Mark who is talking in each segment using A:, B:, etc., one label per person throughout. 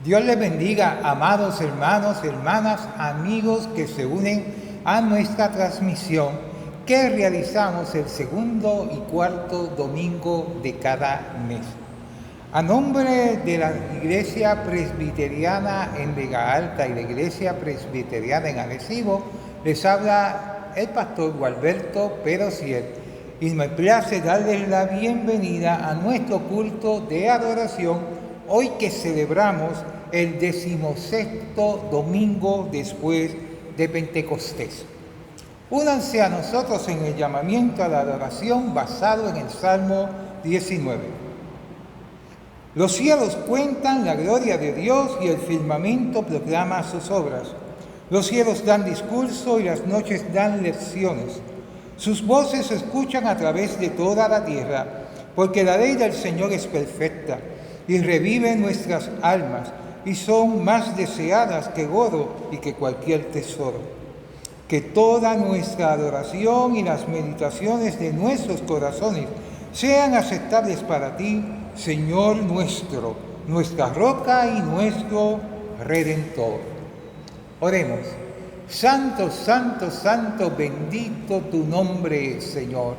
A: Dios les bendiga, amados hermanos, hermanas, amigos que se unen a nuestra transmisión que realizamos el segundo y cuarto domingo de cada mes. A nombre de la Iglesia Presbiteriana en Vega Alta y la Iglesia Presbiteriana en Arecibo, les habla el pastor Gualberto Perociel y me place darles la bienvenida a nuestro culto de adoración hoy que celebramos el 16º domingo después de Pentecostés. Únanse a nosotros en el llamamiento a la adoración basado en el Salmo 19. Los cielos cuentan la gloria de Dios y el firmamento proclama sus obras. Los cielos dan discurso y las noches dan lecciones. Sus voces se escuchan a través de toda la tierra, porque la ley del Señor es perfecta y revive nuestras almas, y son más deseadas que oro y que cualquier tesoro. Que toda nuestra adoración y las meditaciones de nuestros corazones sean aceptables para ti, Señor nuestro, nuestra roca y nuestro Redentor. Oremos. Santo, santo, santo, bendito tu nombre, Señor.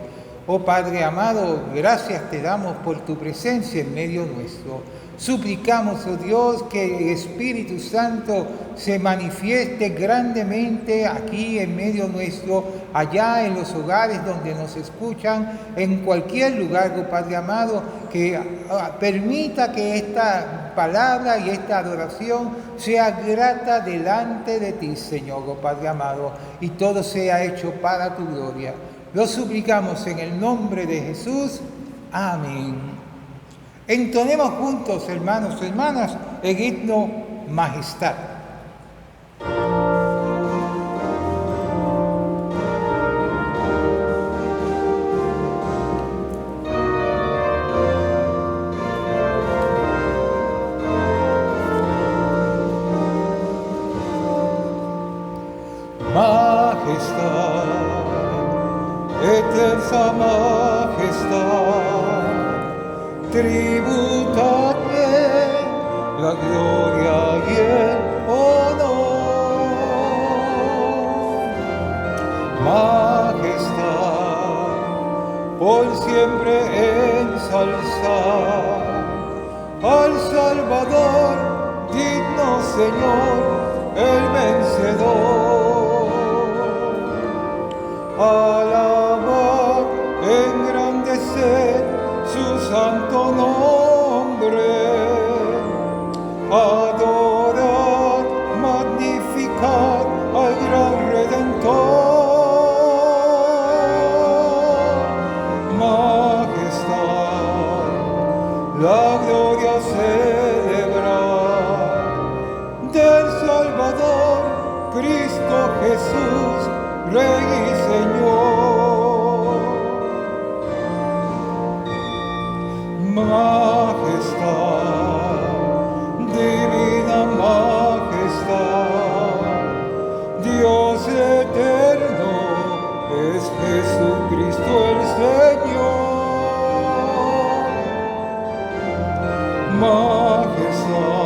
A: Oh Padre amado, gracias te damos por tu presencia en medio nuestro. Suplicamos, oh Dios, que el Espíritu Santo se manifieste grandemente aquí en medio nuestro, allá en los hogares donde nos escuchan, en cualquier lugar, oh Padre amado, que permita que esta palabra y esta adoración sea grata delante de ti, Señor, oh Padre amado, y todo sea hecho para tu gloria. Lo suplicamos en el nombre de Jesús. Amén. Entonemos juntos, hermanos y hermanas, el himno Majestad. Majestad, eterna majestad, tributadle la gloria y el honor. Majestad, por siempre ensalzar al Salvador, digno Señor, el vencedor. Alabar, engrandecer su santo nombre, adorar, magnificar al gran Redentor. Majestad, la gloria celebrar del Salvador, Cristo Jesús, Rey y Señor. Majestad, divina majestad, Dios eterno es Jesucristo el Señor. Majestad,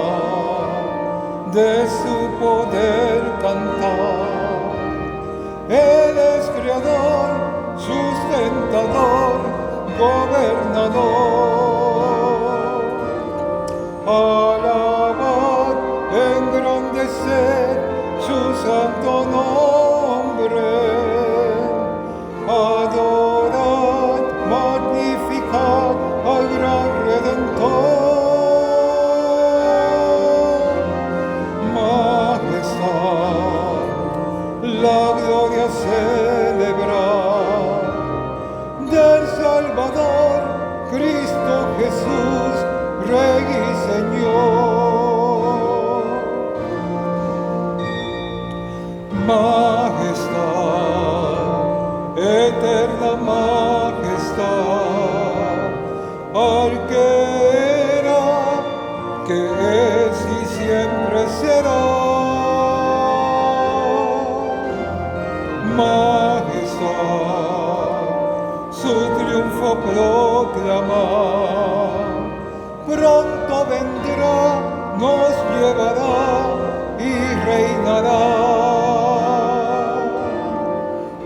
A: de su poder cantar, Él es creador, sustentador, gobernador. Alabad, engrandecer su santo nombre. Adorad, magnificad al gran Redentor. Majestad, la gloria celebrar del Salvador, Cristo Jesús, Rey y Señor. Majestad, eterna majestad, al que era, que es y siempre será. Majestad, su triunfo proclamar, pronto vendrá, nos llevará y reinará.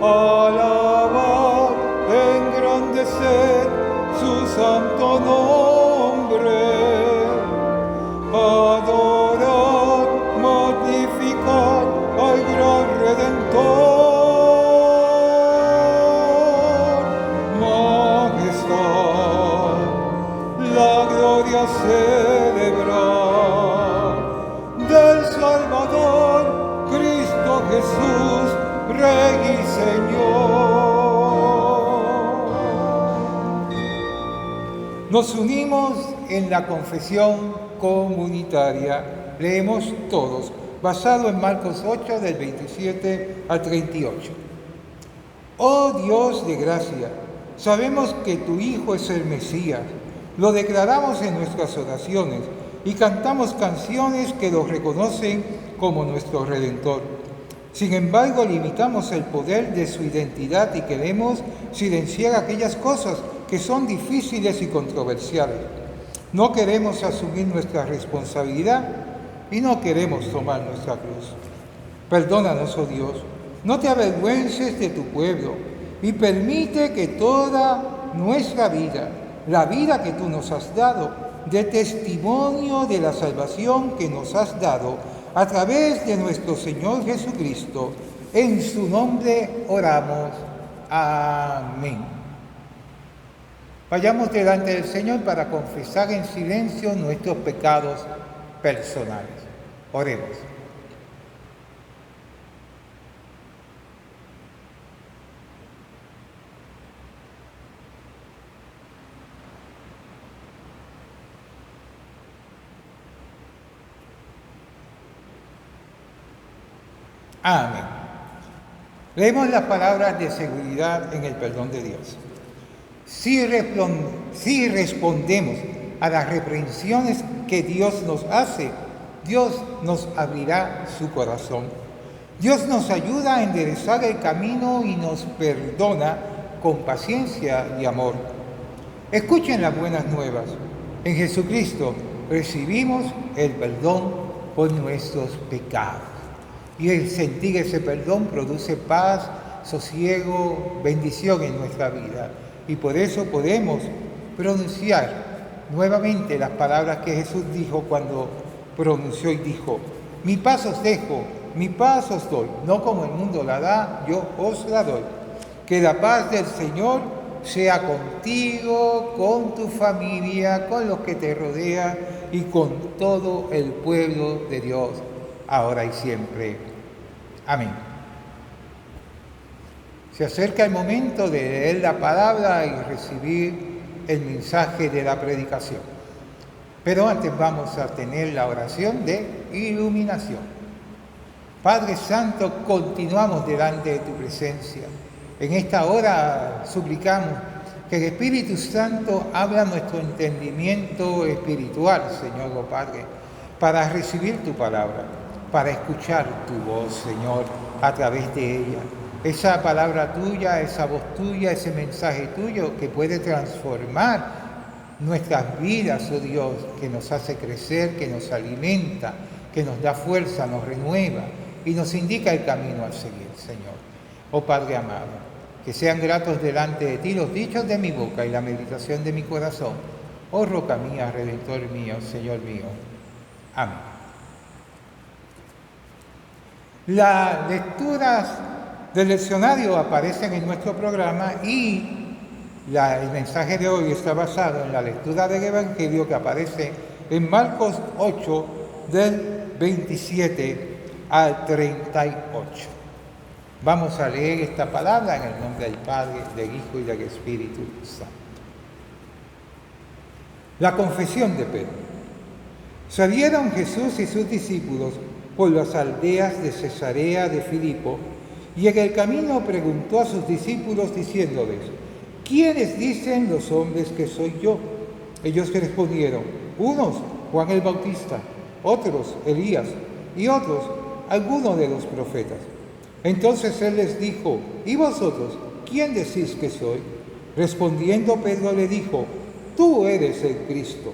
A: Alabad, engrandecer su santo nombre. Adorad, magnificad al gran Redentor. Majestad, la gloria celebrar del Salvador, Cristo Jesús, Rey y Señor. Nos unimos en la confesión comunitaria. Leemos todos, basado en Marcos 8, del 27 al 38. Oh Dios de gracia, sabemos que tu Hijo es el Mesías. Lo declaramos en nuestras oraciones y cantamos canciones que lo reconocen como nuestro Redentor. Sin embargo, limitamos el poder de su identidad y queremos silenciar aquellas cosas que son difíciles y controversiales. No queremos asumir nuestra responsabilidad y no queremos tomar nuestra cruz. Perdónanos, oh Dios, no te avergüences de tu pueblo y permite que toda nuestra vida, la vida que tú nos has dado, dé testimonio de la salvación que nos has dado a través de nuestro Señor Jesucristo. En su nombre oramos. Amén. Vayamos delante del Señor para confesar en silencio nuestros pecados personales. Oremos. Amén. Leemos las palabras de seguridad en el perdón de Dios. Si respondemos a las reprensiones que Dios nos hace, Dios nos abrirá su corazón. Dios nos ayuda a enderezar el camino y nos perdona con paciencia y amor. Escuchen las buenas nuevas. En Jesucristo recibimos el perdón por nuestros pecados. Y el sentir ese perdón produce paz, sosiego, bendición en nuestra vida. Y por eso podemos pronunciar nuevamente las palabras que Jesús dijo cuando pronunció y dijo: mi paz os dejo, mi paz os doy, no como el mundo la da, yo os la doy. Que la paz del Señor sea contigo, con tu familia, con los que te rodean y con todo el pueblo de Dios, ahora y siempre. Amén. Se acerca el momento de leer la palabra y recibir el mensaje de la predicación. Pero antes vamos a tener la oración de iluminación. Padre Santo, continuamos delante de tu presencia. En esta hora suplicamos que el Espíritu Santo abra nuestro entendimiento espiritual, Señor, oh Padre, para recibir tu palabra, para escuchar tu voz, Señor, a través de ella. Esa palabra tuya, esa voz tuya, ese mensaje tuyo que puede transformar nuestras vidas, oh Dios, que nos hace crecer, que nos alimenta, que nos da fuerza, nos renueva y nos indica el camino a seguir, Señor. Oh Padre amado, que sean gratos delante de ti los dichos de mi boca y la meditación de mi corazón. Oh roca mía, Redentor mío, Señor mío. Amén. Las lecturas del leccionario aparecen en nuestro programa y el mensaje de hoy está basado en la lectura del Evangelio que aparece en Marcos 8, del 27 al 38. Vamos a leer esta palabra en el nombre del Padre, del Hijo y del Espíritu Santo. La confesión de Pedro. Salieron Jesús y sus discípulos por las aldeas de Cesarea de Filipo, y en el camino preguntó a sus discípulos diciéndoles: ¿quiénes dicen los hombres que soy yo? Ellos respondieron: unos, Juan el Bautista, otros, Elías, y otros, algunos de los profetas. Entonces él les dijo: ¿y vosotros, quién decís que soy? Respondiendo Pedro le dijo: tú eres el Cristo.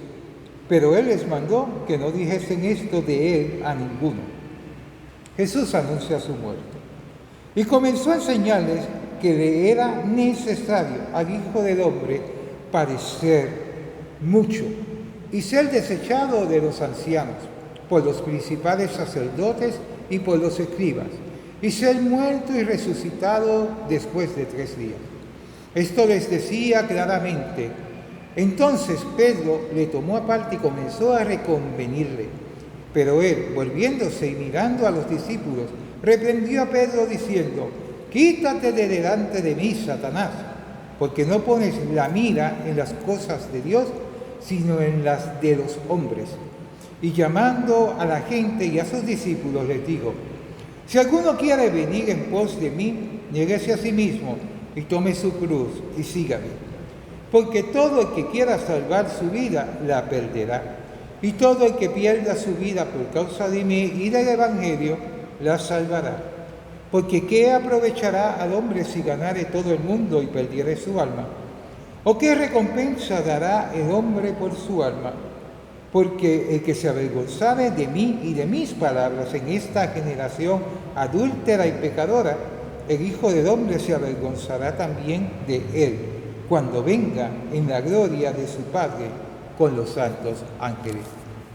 A: pero él les mandó que no dijesen esto de él a ninguno. Jesús anuncia su muerte y comenzó a enseñarles que le era necesario al Hijo del Hombre padecer mucho y ser desechado de los ancianos, por los principales sacerdotes y por los escribas, y ser muerto y resucitado después de 3 días. Esto les decía claramente. Entonces Pedro le tomó aparte y comenzó a reconvenirle. Pero él, volviéndose y mirando a los discípulos, reprendió a Pedro diciendo: «Quítate de delante de mí, Satanás, porque no pones la mira en las cosas de Dios, sino en las de los hombres». Y llamando a la gente y a sus discípulos les dijo: «Si alguno quiere venir en pos de mí, niéguese a sí mismo y tome su cruz y sígame. Porque todo el que quiera salvar su vida, la perderá. Y todo el que pierda su vida por causa de mí y del Evangelio, la salvará. Porque ¿qué aprovechará al hombre si ganare todo el mundo y perdiere su alma? ¿O qué recompensa dará el hombre por su alma? Porque el que se avergonzare de mí y de mis palabras en esta generación adúltera y pecadora, el Hijo del Hombre se avergonzará también de él, cuando venga en la gloria de su Padre con los santos ángeles».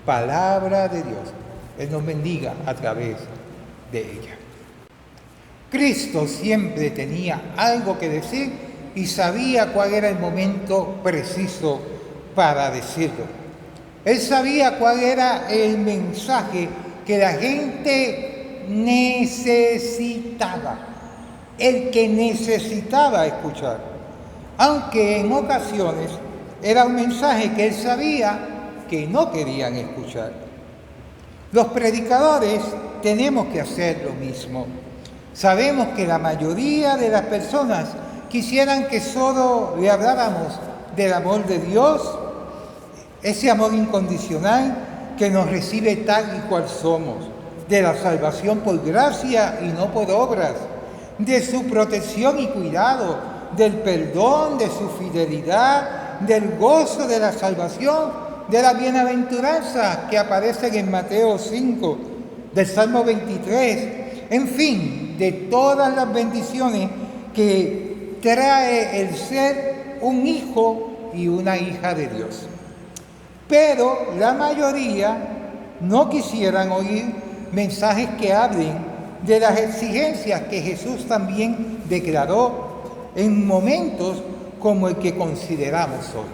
A: Palabra de Dios. Él nos bendiga a través de ella. Cristo siempre tenía algo que decir y sabía cuál era el momento preciso para decirlo. Él sabía cuál era el mensaje que la gente necesitaba, el que necesitaba escuchar, aunque en ocasiones era un mensaje que él sabía que no querían escuchar. Los predicadores tenemos que hacer lo mismo. Sabemos que la mayoría de las personas quisieran que solo le habláramos del amor de Dios, ese amor incondicional que nos recibe tal y cual somos, de la salvación por gracia y no por obras, de su protección y cuidado, del perdón, de su fidelidad, del gozo de la salvación, de la bienaventuranza que aparecen en Mateo 5, del Salmo 23, en fin, de todas las bendiciones que trae el ser un hijo y una hija de Dios. Pero la mayoría no quisieran oír mensajes que hablen de las exigencias que Jesús también declaró en momentos como el que consideramos hoy.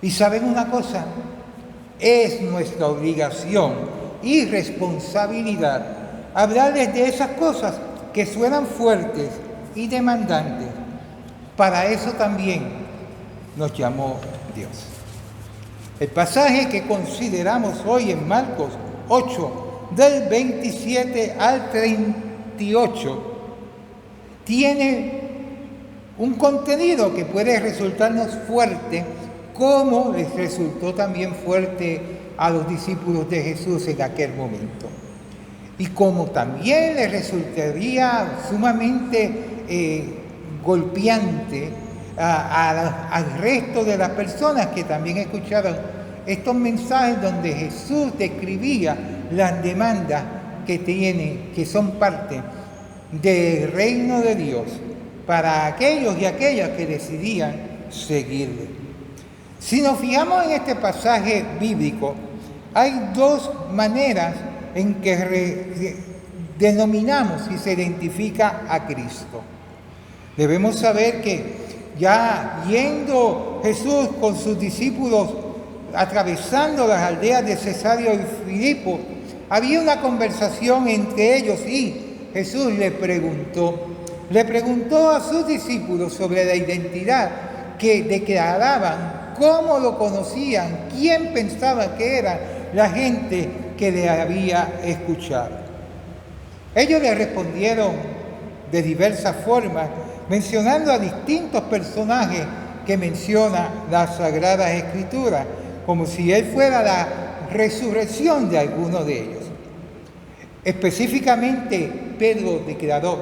A: Y ¿saben una cosa? Es nuestra obligación y responsabilidad hablarles de esas cosas que suenan fuertes y demandantes. Para eso también nos llamó Dios. El pasaje que consideramos hoy en Marcos 8, del 27 al 38, tiene un contenido que puede resultarnos fuerte, como les resultó también fuerte a los discípulos de Jesús en aquel momento. Y como también les resultaría sumamente golpeante al resto de las personas que también escucharon estos mensajes donde Jesús describía las demandas que son parte del reino de Dios para aquellos y aquellas que decidían seguirle. Si nos fijamos en este pasaje bíblico, hay 2 maneras en que denominamos y se identifica a Cristo. Debemos saber que ya yendo Jesús con sus discípulos, atravesando las aldeas de Cesarea y Filipo, había una conversación entre ellos y Jesús le preguntó a sus discípulos sobre la identidad que declaraban, cómo lo conocían, quién pensaba que era la gente que le había escuchado. Ellos le respondieron de diversas formas, mencionando a distintos personajes que menciona la Sagrada Escritura, como si él fuera la resurrección de alguno de ellos. Específicamente, Pedro declaró: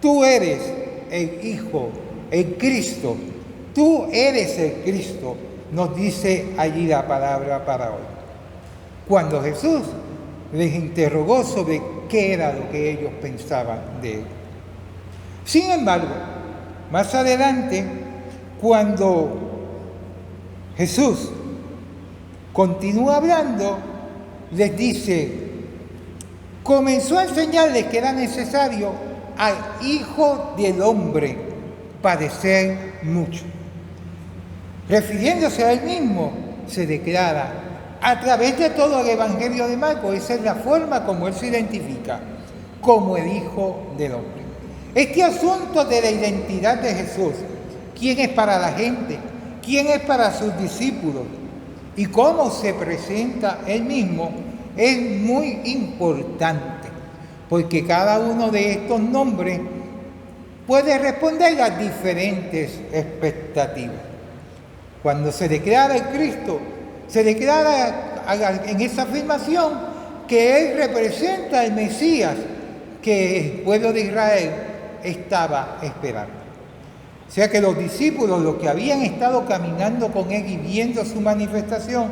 A: «Tú eres el Hijo, el Cristo, tú eres el Cristo, nos dice allí la palabra para hoy. Cuando Jesús les interrogó sobre qué era lo que ellos pensaban de él. Sin embargo, más adelante, cuando Jesús continúa hablando, les dice, comenzó a enseñarles que era necesario al Hijo del Hombre padecer mucho. Refiriéndose a él mismo, se declara a través de todo el Evangelio de Marcos, esa es la forma como él se identifica, como el Hijo del Hombre. Este asunto de la identidad de Jesús, quién es para la gente, quién es para sus discípulos y cómo se presenta él mismo, es muy importante, porque cada uno de estos nombres puede responder a diferentes expectativas. Cuando se declara el Cristo, se declara en esa afirmación que Él representa el Mesías que el pueblo de Israel estaba esperando. O sea que los discípulos, los que habían estado caminando con Él y viendo su manifestación,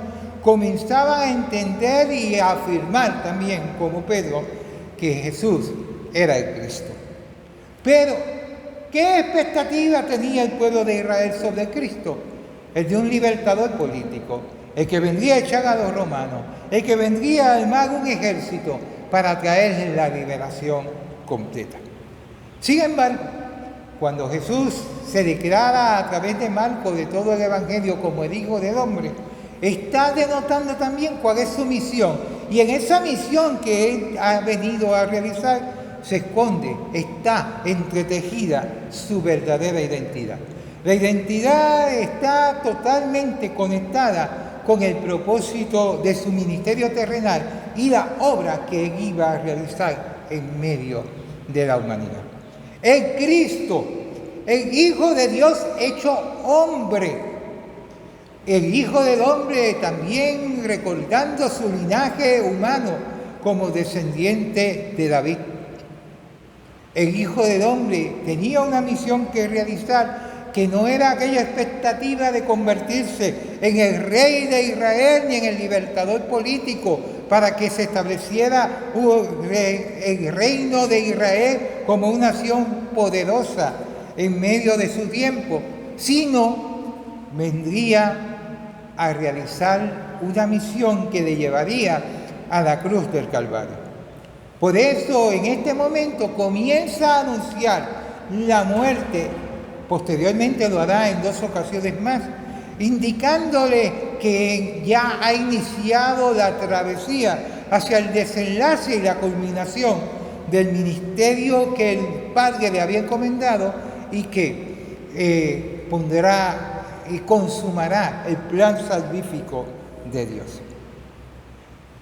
A: comenzaban a entender y a afirmar también, como Pedro, que Jesús era el Cristo. Pero, ¿qué expectativa tenía el pueblo de Israel sobre el Cristo? El de un libertador político, el que vendría a echar a los romanos, el que vendría a armar un ejército para traerles la liberación completa. Sin embargo, cuando Jesús se declara a través de Marcos, de todo el Evangelio, como el Hijo del Hombre, está denotando también cuál es su misión. Y en esa misión que Él ha venido a realizar, se esconde, está entretejida su verdadera identidad. La identidad está totalmente conectada con el propósito de su ministerio terrenal y la obra que Él iba a realizar en medio de la humanidad. El Cristo, el Hijo de Dios hecho hombre, el Hijo del Hombre también recordando su linaje humano como descendiente de David. El Hijo del Hombre tenía una misión que realizar, que no era aquella expectativa de convertirse en el rey de Israel ni en el libertador político para que se estableciera el reino de Israel como una nación poderosa en medio de su tiempo, sino vendría a realizar una misión que le llevaría a la cruz del Calvario. Por eso en este momento comienza a anunciar la muerte. Posteriormente lo hará en 2 ocasiones más, indicándole que ya ha iniciado la travesía hacia el desenlace y la culminación del ministerio que el Padre le había encomendado y que pondrá y consumará el plan salvífico de Dios.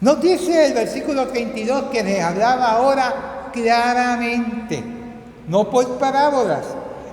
A: Nos dice el versículo 32 que les hablaba ahora claramente, no por parábolas.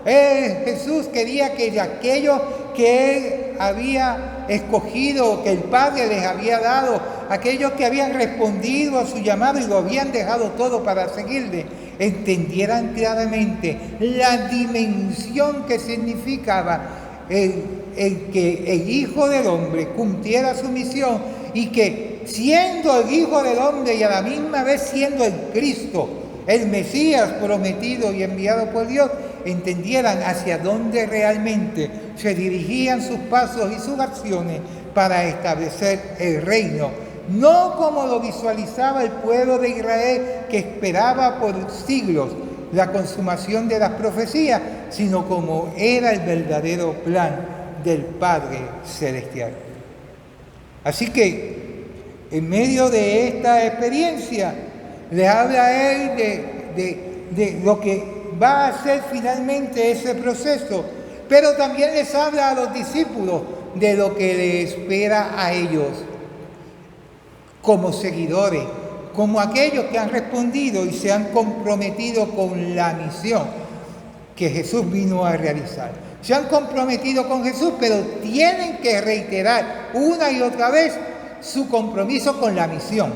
A: Jesús quería que de aquellos que Él había escogido, que el Padre les había dado, aquellos que habían respondido a su llamado y lo habían dejado todo para seguirle, entendieran claramente la dimensión que significaba el que el Hijo del Hombre cumpliera su misión y que siendo el Hijo del Hombre y a la misma vez siendo el Cristo, el Mesías prometido y enviado por Dios, entendieran hacia dónde realmente se dirigían sus pasos y sus acciones para establecer el reino, no como lo visualizaba el pueblo de Israel que esperaba por siglos la consumación de las profecías, sino como era el verdadero plan del Padre Celestial. Así que en medio de esta experiencia les habla a Él de lo que va a ser finalmente ese proceso, pero también les habla a los discípulos de lo que les espera a ellos como seguidores, como aquellos que han respondido y se han comprometido con la misión que Jesús vino a realizar. Se han comprometido con Jesús, pero tienen que reiterar una y otra vez su compromiso con la misión,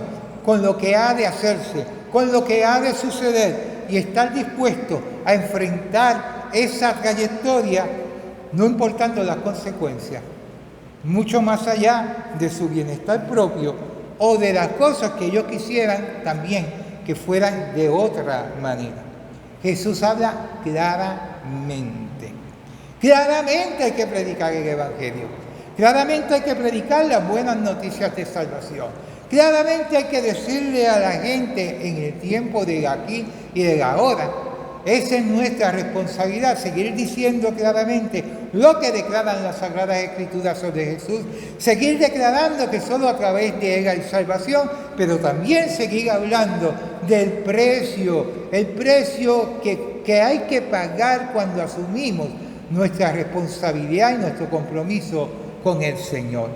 A: con lo que ha de hacerse, con lo que ha de suceder, y estar dispuesto a enfrentar esa trayectoria, no importando las consecuencias, mucho más allá de su bienestar propio o de las cosas que ellos quisieran también que fueran de otra manera. Jesús habla claramente. Claramente hay que predicar el Evangelio. Claramente hay que predicar las buenas noticias de salvación. Claramente hay que decirle a la gente en el tiempo de aquí y de ahora. Esa es nuestra responsabilidad, seguir diciendo claramente lo que declaran las Sagradas Escrituras sobre Jesús, seguir declarando que solo a través de Él hay salvación, pero también seguir hablando del precio, el precio que hay que pagar cuando asumimos nuestra responsabilidad y nuestro compromiso con el Señor.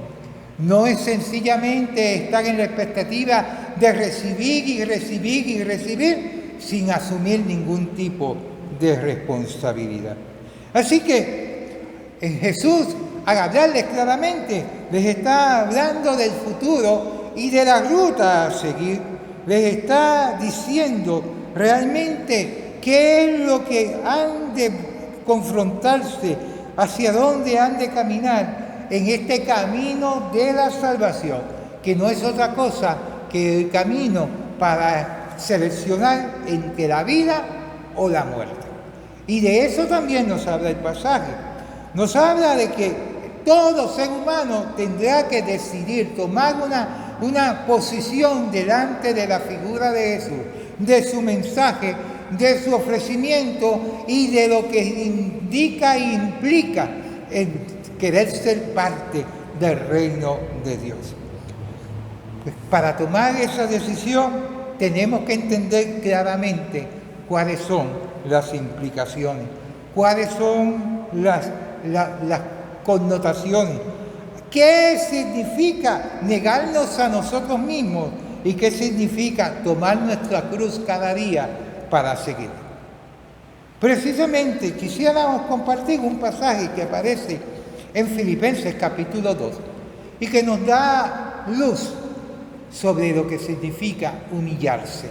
A: No es sencillamente estar en la expectativa de recibir y recibir y recibir, sin asumir ningún tipo de responsabilidad. Así que Jesús, al hablarles claramente, les está hablando del futuro y de la ruta a seguir. Les está diciendo realmente qué es lo que han de confrontarse, hacia dónde han de caminar en este camino de la salvación, que no es otra cosa que el camino para seleccionar entre la vida o la muerte. Y de eso también nos habla el pasaje. Nos habla de que todo ser humano tendrá que decidir, tomar una posición delante de la figura de Jesús, de su mensaje, de su ofrecimiento y de lo que indica e implica el querer ser parte del reino de Dios. Pues para tomar esa decisión tenemos que entender claramente cuáles son las implicaciones, cuáles son las connotaciones, qué significa negarnos a nosotros mismos y qué significa tomar nuestra cruz cada día para seguir. Precisamente quisiéramos compartir un pasaje que aparece en Filipenses capítulo 2 y que nos da luz sobre lo que significa humillarse,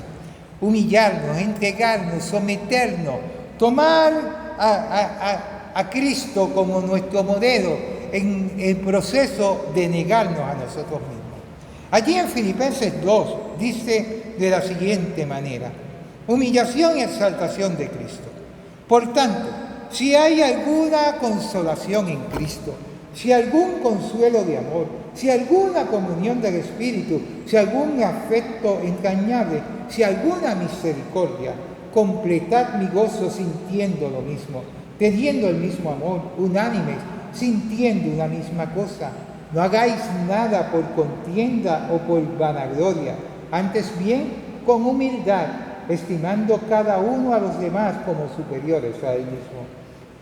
A: humillarnos, entregarnos, someternos, tomar a Cristo como nuestro modelo en el proceso de negarnos a nosotros mismos. Allí en Filipenses 2 dice de la siguiente manera: humillación y exaltación de Cristo. Por tanto, si hay alguna consolación en Cristo, si algún consuelo de amor, si alguna comunión del Espíritu, si algún afecto entrañable, si alguna misericordia, completad mi gozo sintiendo lo mismo, teniendo el mismo amor, unánimes, sintiendo una misma cosa. No hagáis nada por contienda o por vanagloria, antes bien con humildad, estimando cada uno a los demás como superiores a él mismo,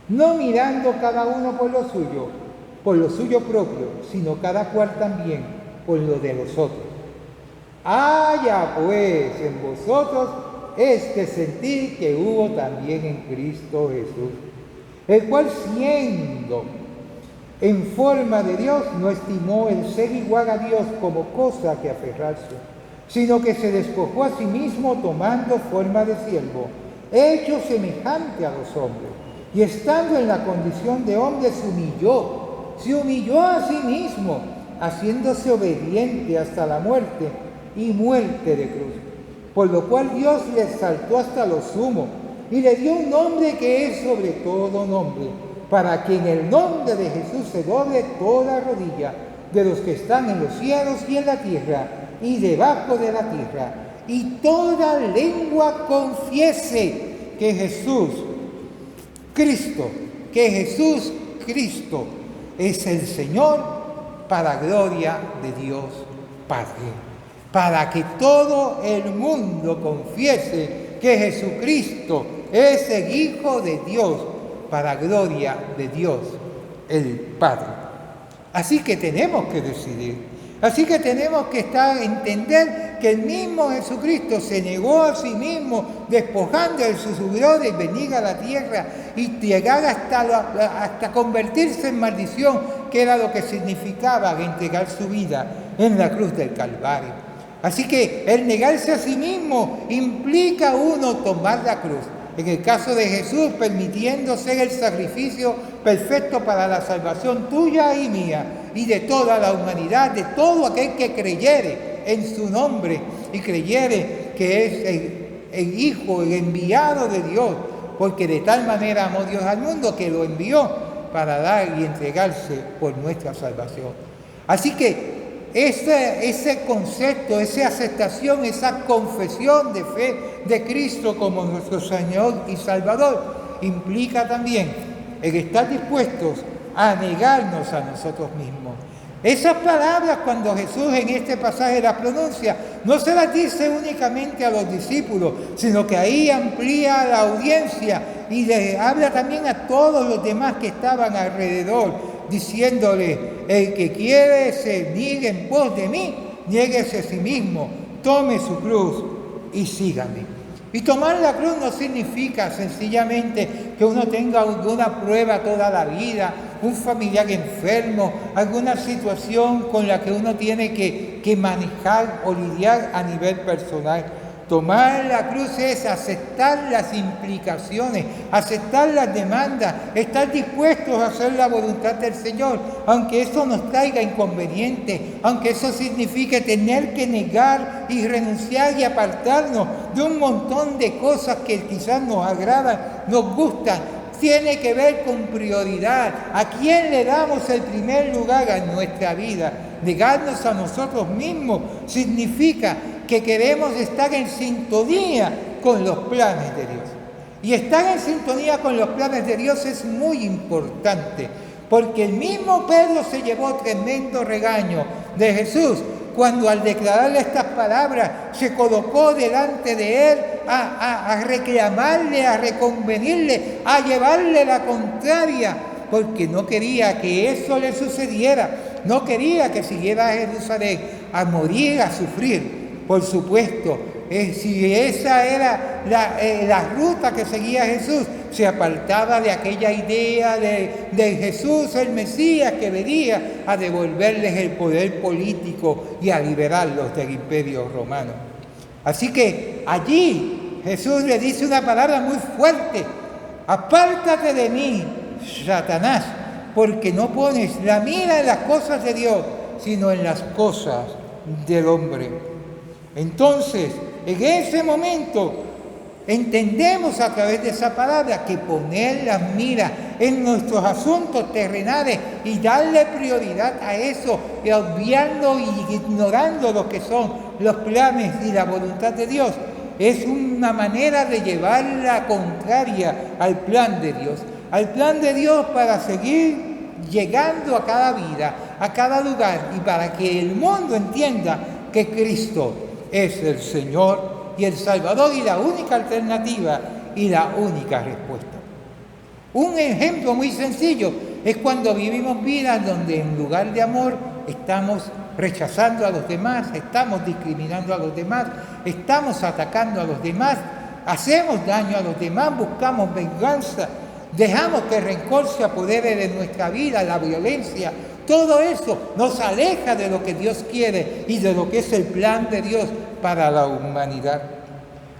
A: no mirando cada uno por lo suyo propio, sino cada cual también por lo de los otros. Haya pues en vosotros este sentir que hubo también en Cristo Jesús, el cual siendo en forma de Dios no estimó el ser igual a Dios como cosa que aferrarse, sino que se despojó a sí mismo tomando forma de siervo, hecho semejante a los hombres, y estando en la condición de hombre se humilló a sí mismo, haciéndose obediente hasta la muerte y muerte de cruz. Por lo cual Dios le exaltó hasta lo sumo y le dio un nombre que es sobre todo nombre, para que en el nombre de Jesús se doble toda rodilla de los que están en los cielos y en la tierra y debajo de la tierra, y toda lengua confiese que Jesús Cristo es el Señor, para gloria de Dios Padre, para que todo el mundo confiese que Jesucristo es el Hijo de Dios, para gloria de Dios el Padre. Así que tenemos que decidir, así que tenemos que entender que el mismo Jesucristo se negó a sí mismo, despojando de su gloria y venir a la tierra y llegar hasta convertirse en maldición, que era lo que significaba entregar su vida en la cruz del Calvario. Así que el negarse a sí mismo implica uno tomar la cruz. En el caso de Jesús, permitiendo ser el sacrificio perfecto para la salvación tuya y mía. y de toda la humanidad, de todo aquel que creyere en su nombre y creyere que es el Hijo, el enviado de Dios, porque de tal manera amó Dios al mundo que lo envió para dar y entregarse por nuestra salvación. Así que ese concepto, esa aceptación, esa confesión de fe de Cristo como nuestro Señor y Salvador implica también el estar dispuestos a negarnos a nosotros mismos. Esas palabras, cuando Jesús en este pasaje las pronuncia, no se las dice únicamente a los discípulos, sino que ahí amplía la audiencia y le habla también a todos los demás que estaban alrededor, diciéndole: el que quiere se niegue en pos de mí, niéguese a sí mismo, tome su cruz y sígame. Y tomar la cruz no significa sencillamente que uno tenga alguna prueba toda la vida, un familiar enfermo, alguna situación con la que uno tiene que manejar o lidiar a nivel personal. Tomar la cruz es aceptar las implicaciones, aceptar las demandas, estar dispuestos a hacer la voluntad del Señor, aunque eso nos traiga inconvenientes, aunque eso signifique tener que negar y renunciar y apartarnos de un montón de cosas que quizás nos agradan, nos gustan. Tiene que ver con prioridad. ¿A quién le damos el primer lugar en nuestra vida? Negarnos a nosotros mismos significa que queremos estar en sintonía con los planes de Dios. Y estar en sintonía con los planes de Dios es muy importante, porque el mismo Pedro se llevó tremendo regaño de Jesús cuando al declararle estas palabras se colocó delante de él a reclamarle, a reconvenirle, a llevarle la contraria, porque no quería que eso le sucediera, no quería que siguiera a Jerusalén a morir, a sufrir. Por supuesto, si esa era la ruta que seguía Jesús, se apartaba de aquella idea de Jesús, el Mesías, que venía a devolverles el poder político y a liberarlos del imperio romano. Así que allí Jesús le dice una palabra muy fuerte: apártate de mí, Satanás, porque no pones la mira en las cosas de Dios, sino en las cosas del hombre. Entonces, en ese momento, entendemos a través de esa palabra que poner las miras en nuestros asuntos terrenales y darle prioridad a eso, y obviando y ignorando lo que son los planes y la voluntad de Dios, es una manera de llevar la contraria al plan de Dios para seguir llegando a cada vida, a cada lugar, y para que el mundo entienda que Cristo es el Señor y el Salvador y la única alternativa y la única respuesta. Un ejemplo muy sencillo es cuando vivimos vidas donde en lugar de amor estamos rechazando a los demás, estamos discriminando a los demás, estamos atacando a los demás, hacemos daño a los demás, buscamos venganza, dejamos que el rencor se apodere de nuestra vida, la violencia. Todo eso nos aleja de lo que Dios quiere y de lo que es el plan de Dios para la humanidad.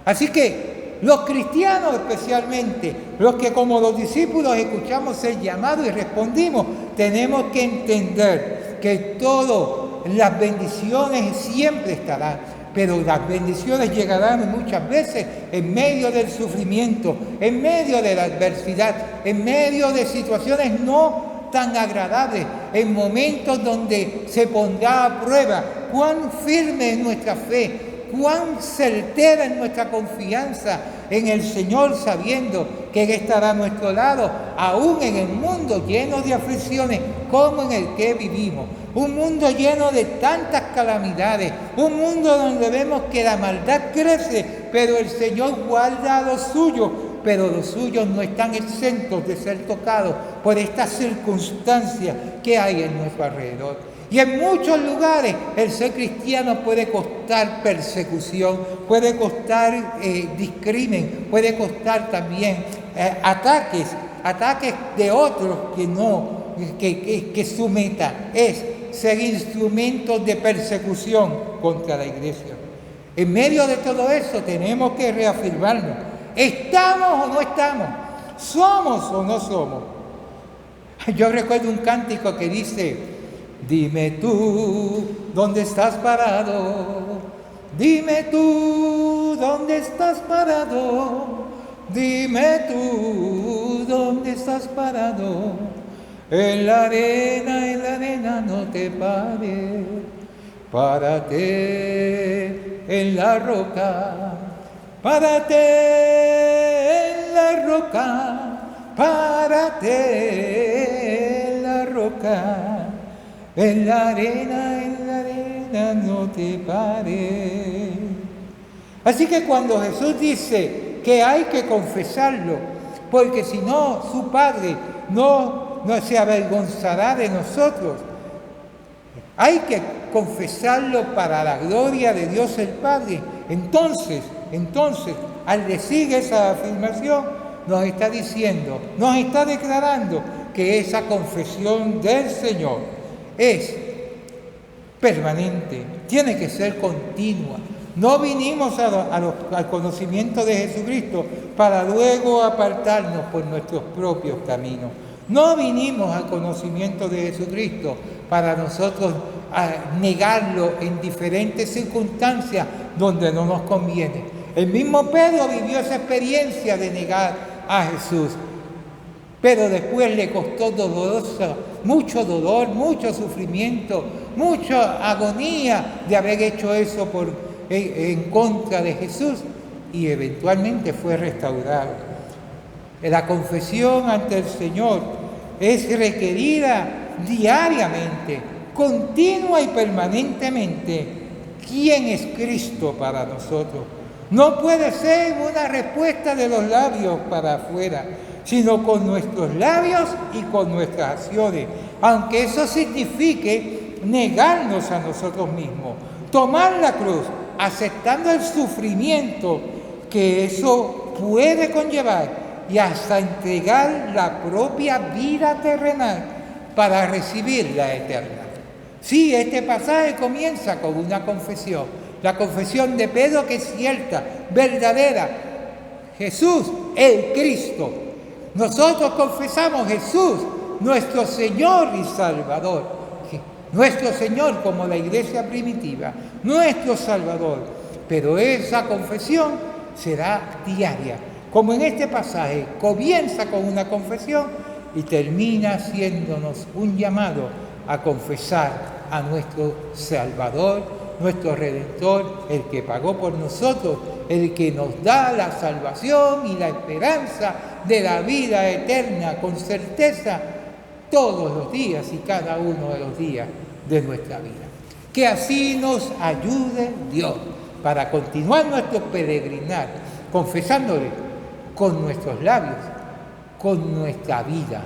A: Así que los cristianos especialmente, los que como los discípulos escuchamos el llamado y respondimos, tenemos que entender que todas las bendiciones siempre estarán, pero las bendiciones llegarán muchas veces en medio del sufrimiento, en medio de la adversidad, en medio de situaciones no tan agradables, en momentos donde se pondrá a prueba cuán firme es nuestra fe, cuán certera es nuestra confianza en el Señor, sabiendo que Él estará a nuestro lado, aún en el mundo lleno de aflicciones como en el que vivimos. Un mundo lleno de tantas calamidades, un mundo donde vemos que la maldad crece, pero el Señor guarda a los suyos, pero los suyos no están exentos de ser tocados por estas circunstancias que hay en nuestro alrededor. Y en muchos lugares el ser cristiano puede costar persecución, puede costar discrimen, puede costar también ataques de otros que su meta es ser instrumentos de persecución contra la iglesia. En medio de todo eso tenemos que reafirmarnos. ¿Estamos o no estamos? ¿Somos o no somos? Yo recuerdo un cántico que dice: Dime tú, ¿dónde estás parado? Dime tú, ¿dónde estás parado? Dime tú, ¿dónde estás parado? En la arena no te pares. Párate en la roca. Párate en la roca. Párate en la roca. En la arena no te pares. Así que cuando Jesús dice que hay que confesarlo, porque si no, su Padre no se avergonzará de nosotros. Hay que confesarlo para la gloria de Dios el Padre. Entonces, al decir esa afirmación, nos está diciendo, nos está declarando que esa confesión del Señor es permanente, tiene que ser continua. No vinimos al conocimiento de Jesucristo para luego apartarnos por nuestros propios caminos. No vinimos al conocimiento de Jesucristo para nosotros negarlo en diferentes circunstancias donde no nos conviene. El mismo Pedro vivió esa experiencia de negar a Jesús, pero después le costó mucho dolor, mucho sufrimiento, mucha agonía de haber hecho eso en contra de Jesús, y eventualmente fue restaurado. La confesión ante el Señor es requerida diariamente, continua y permanentemente. ¿Quién es Cristo para nosotros? No puede ser una respuesta de los labios para afuera, sino con nuestros labios y con nuestras acciones, aunque eso signifique negarnos a nosotros mismos, tomar la cruz, aceptando el sufrimiento que eso puede conllevar y hasta entregar la propia vida terrenal para recibir la eterna. Sí, este pasaje comienza con una confesión, la confesión de Pedro, que es cierta, verdadera. Jesús, el Cristo. Nosotros confesamos Jesús, nuestro Señor y Salvador. Nuestro Señor, como la iglesia primitiva, nuestro Salvador. Pero esa confesión será diaria. Como en este pasaje, comienza con una confesión y termina haciéndonos un llamado a confesar a nuestro Salvador, nuestro Redentor, el que pagó por nosotros, el que nos da la salvación y la esperanza de la vida eterna con certeza todos los días y cada uno de los días de nuestra vida. Que así nos ayude Dios para continuar nuestro peregrinar, confesándole con nuestros labios, con nuestra vida,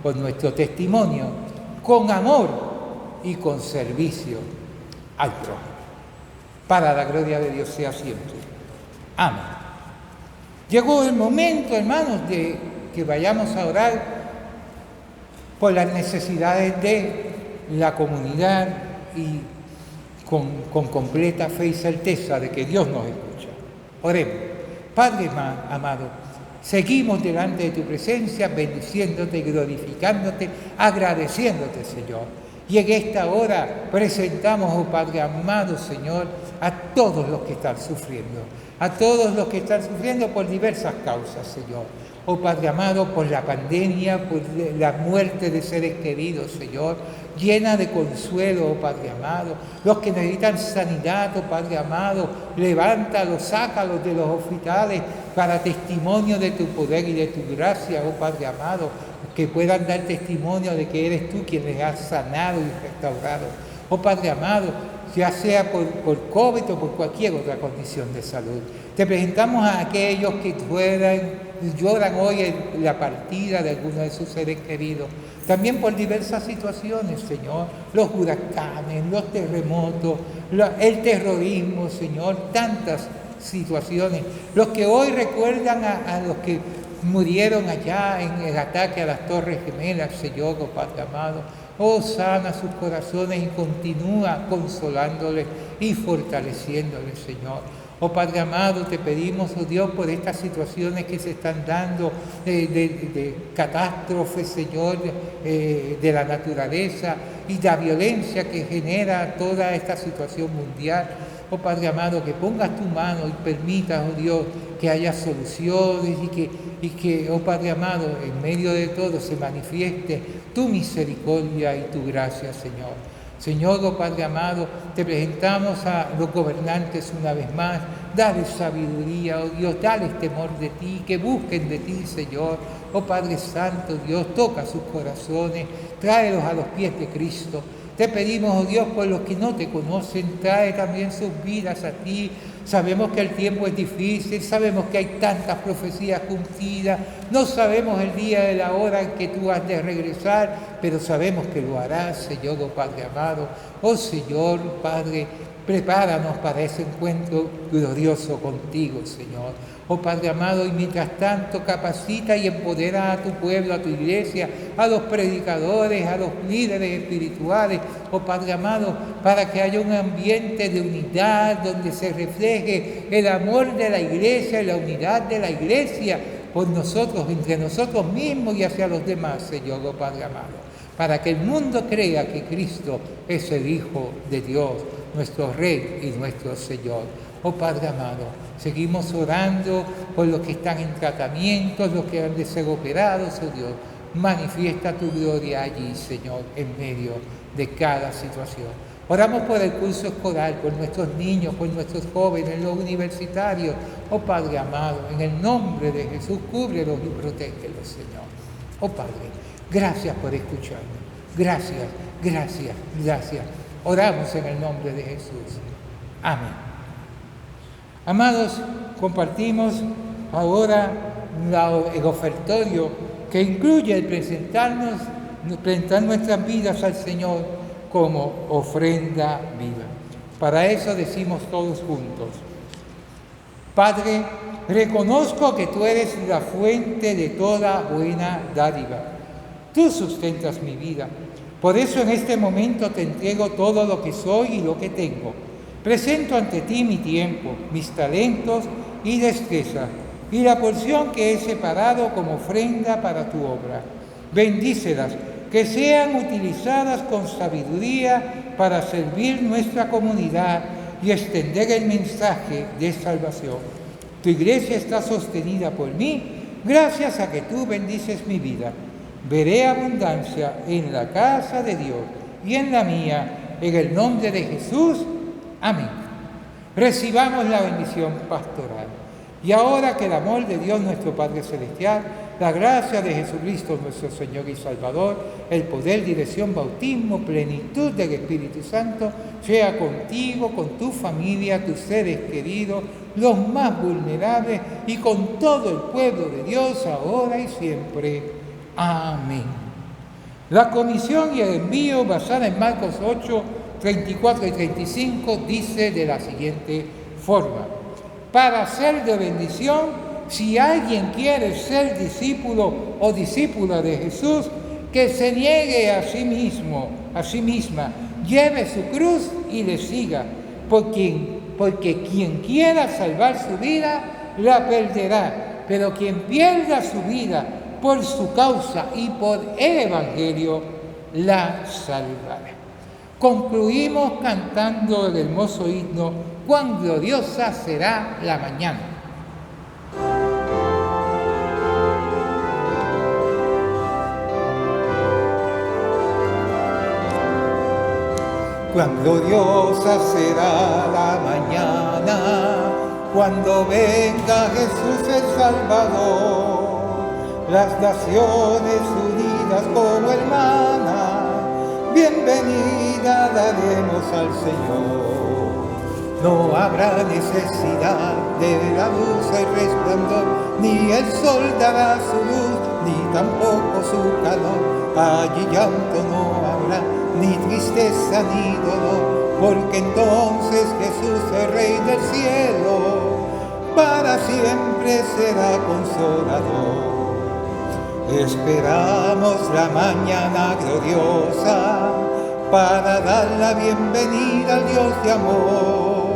A: con nuestro testimonio, con amor y con servicio al prójimo. Para la gloria de Dios sea siempre. Amén. Llegó el momento, hermanos, de que vayamos a orar por las necesidades de la comunidad y con completa fe y certeza de que Dios nos escucha. Oremos. Padre amado, seguimos delante de tu presencia, bendiciéndote, glorificándote, agradeciéndote, Señor. Y en esta hora presentamos, oh Padre amado, Señor, a todos los que están sufriendo, por diversas causas, Señor. Oh Padre amado, por la pandemia, por la muerte de seres queridos, Señor, llena de consuelo, oh Padre amado. Los que necesitan sanidad, oh Padre amado, levántalos, sácalos de los hospitales para testimonio de tu poder y de tu gracia, oh Padre amado, que puedan dar testimonio de que eres tú quien les has sanado y restaurado. Oh Padre amado, ya sea por COVID o por cualquier otra condición de salud. Te presentamos a aquellos que lloran hoy en la partida de algunos de sus seres queridos. También por diversas situaciones, Señor. Los huracanes, los terremotos, el terrorismo, Señor. Tantas situaciones. Los que hoy recuerdan a los que murieron allá en el ataque a las Torres Gemelas, Señor, oh Padre amado. Oh, sana sus corazones y continúa consolándoles y fortaleciéndoles, Señor. Oh Padre amado, te pedimos, oh Dios, por estas situaciones que se están dando de catástrofes, Señor, de la naturaleza, y la violencia que genera toda esta situación mundial. Oh Padre amado, que pongas tu mano y permitas, oh Dios, que haya soluciones y que, oh Padre amado, en medio de todo se manifieste tu misericordia y tu gracia, Señor. Señor, oh Padre amado, te presentamos a los gobernantes una vez más. Dale sabiduría, oh Dios, dale temor de ti, que busquen de ti, Señor. Oh Padre Santo, Dios, toca sus corazones, tráelos a los pies de Cristo. Te pedimos, oh Dios, por los que no te conocen, trae también sus vidas a ti. Sabemos que el tiempo es difícil, sabemos que hay tantas profecías cumplidas, no sabemos el día y la hora en que tú has de regresar, pero sabemos que lo harás, Señor, oh Padre amado. Oh Señor, Padre, prepáranos para ese encuentro glorioso contigo, Señor. Oh Padre amado, y mientras tanto capacita y empodera a tu pueblo, a tu iglesia, a los predicadores, a los líderes espirituales, oh Padre amado, para que haya un ambiente de unidad donde se refleje el amor de la iglesia y la unidad de la iglesia por nosotros, entre nosotros mismos y hacia los demás, Señor, oh Padre amado, para que el mundo crea que Cristo es el Hijo de Dios, nuestro Rey y nuestro Señor. Oh Padre amado, seguimos orando por los que están en tratamiento, los que han de ser operados, oh Dios. Manifiesta tu gloria allí, Señor, en medio de cada situación. Oramos por el curso escolar, por nuestros niños, por nuestros jóvenes, los universitarios. Oh Padre amado, en el nombre de Jesús, cúbrelos y protégelos, Señor. Oh Padre, gracias por escucharnos. Gracias, gracias, gracias. Oramos en el nombre de Jesús. Amén. Amados, compartimos ahora el ofertorio que incluye el presentar nuestras vidas al Señor como ofrenda viva. Para eso decimos todos juntos: Padre, reconozco que tú eres la fuente de toda buena dádiva. Tú sustentas mi vida. Por eso en este momento te entrego todo lo que soy y lo que tengo. Presento ante ti mi tiempo, mis talentos y destreza, y la porción que he separado como ofrenda para tu obra. Bendícelas, que sean utilizadas con sabiduría para servir nuestra comunidad y extender el mensaje de salvación. Tu iglesia está sostenida por mí, gracias a que tú bendices mi vida. Veré abundancia en la casa de Dios y en la mía, en el nombre de Jesús. Amén. Recibamos la bendición pastoral. Y ahora que el amor de Dios nuestro Padre Celestial, la gracia de Jesucristo nuestro Señor y Salvador, el poder, dirección, bautismo, plenitud del Espíritu Santo, sea contigo, con tu familia, tus seres queridos, los más vulnerables y con todo el pueblo de Dios, ahora y siempre. Amén. La comisión y el envío basada en Marcos 8, 34 y 35 dice de la siguiente forma: para ser de bendición, si alguien quiere ser discípulo o discípula de Jesús, que se niegue a sí mismo, a sí misma, lleve su cruz y le siga, porque quien quiera salvar su vida, la perderá, pero quien pierda su vida por su causa y por el Evangelio, la salvará. Concluimos cantando el hermoso himno «Cuán gloriosa será la mañana».
B: Cuán gloriosa será la mañana, cuando venga Jesús el Salvador, las naciones unidas como hermanas, bienvenida daremos al Señor. No habrá necesidad de la luz, el resplandor, ni el sol dará su luz, ni tampoco su calor. Allí llanto no habrá, ni tristeza ni dolor, porque entonces Jesús, el Rey del cielo, para siempre será consolador. Esperamos la mañana gloriosa para dar la bienvenida al Dios de amor,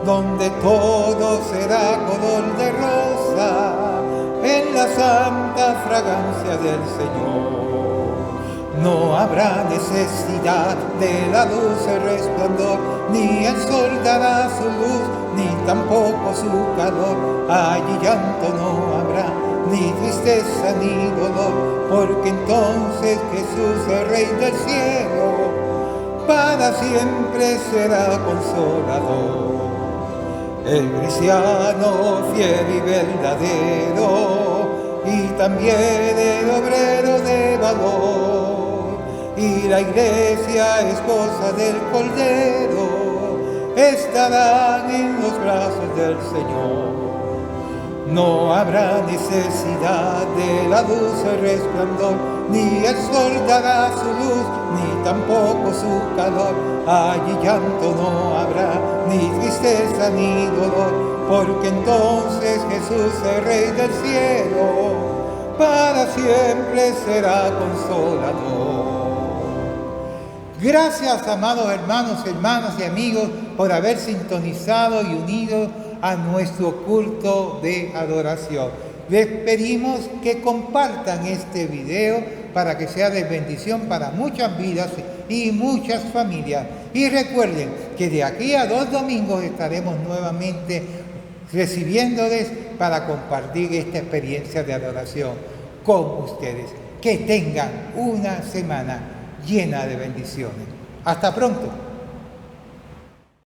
B: donde todo será color de rosa en la santa fragancia del Señor. No habrá necesidad de la luz el resplandor, ni el sol dará su luz, ni tampoco su calor. Allí llanto no habrá, ni tristeza ni dolor, porque entonces Jesús, el Rey del cielo, para siempre será consolador. El cristiano fiel y verdadero, y también el obrero de valor, y la iglesia, esposa del Cordero, estarán en los brazos del Señor. No habrá necesidad de la luz el resplandor, ni el sol dará su luz, ni tampoco su calor. Allí llanto no habrá, ni tristeza ni dolor, porque entonces Jesús, el Rey del cielo, para siempre será consolador. Gracias, amados hermanos, hermanas y amigos, por haber sintonizado y unido a nuestro culto de adoración. Les pedimos que compartan este video para que sea de bendición para muchas vidas y muchas familias. Y recuerden que de aquí a 2 domingos estaremos nuevamente recibiéndoles para compartir esta experiencia de adoración con ustedes. Que tengan una semana llena de bendiciones. Hasta pronto.